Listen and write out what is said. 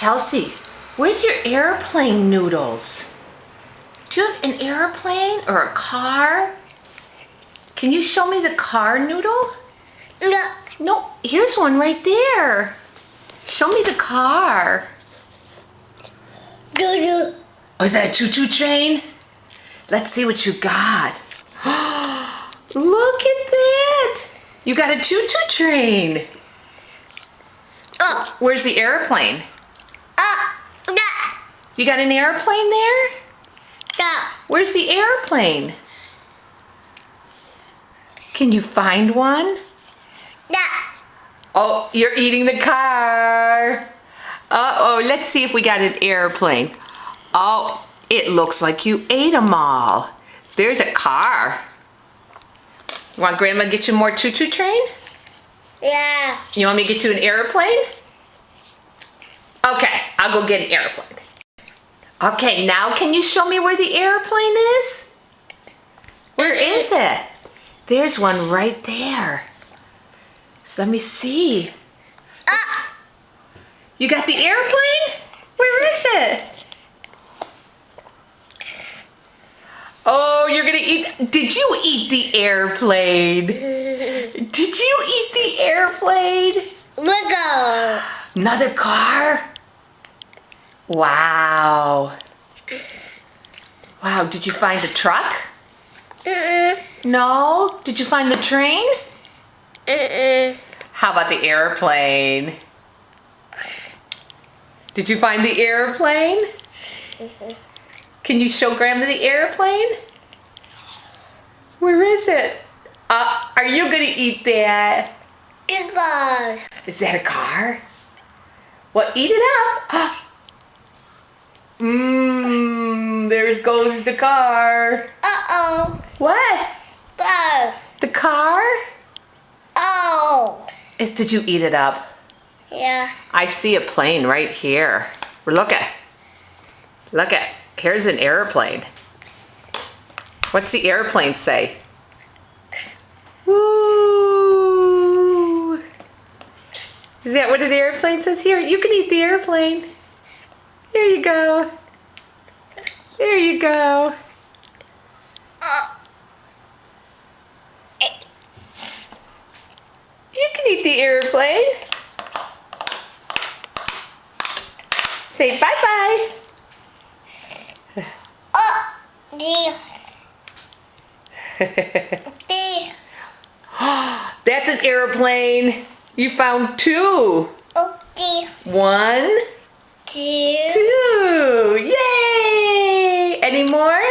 Chelsea, where's your airplane noodles? Do you have an airplane or a car? Can you show me the car noodle? No. No, here's one right there. Show me the car. Doo-doo. Oh, is that a choo-choo train? Let's see what you got. Look at that. You got a choo-choo train. Oh. Where's the airplane? No. You got an airplane there? No. Where's the airplane? Can you find one? No. Oh, you're eating the car. Uh-oh, let's see if we got an airplane. Oh, it looks like you ate them all. There's a car. You want Grandma to get you more choo-choo train? Yeah. You want me to get you an airplane? Okay, I'll go get an airplane. Okay, now can you show me where the airplane is? Where is it? There's one right there. So let me see. You got the airplane? Where is it? Oh, you're gonna eat. Did you eat the airplane? Did you eat the airplane? Wiggle. Another car? Wow. Wow, did you find a truck? No? Did you find the train? How about the airplane? Did you find the airplane? Can you show Grandma the airplane? Where is it? Are you gonna eat that? Wiggle. Is that a car? Well, eat it up. There goes the car. Uh-oh. What? Go. The car? Oh. Did you eat it up? Yeah. I see a plane right here. Look at. Here's an airplane. What's the airplane say? Woo! Is that what an airplane says here? You can eat the airplane. Here you go. There you go. You can eat the airplane. Say bye-bye. D. That's an airplane. You found two. D. 1, 2. 2. Yay! Any more?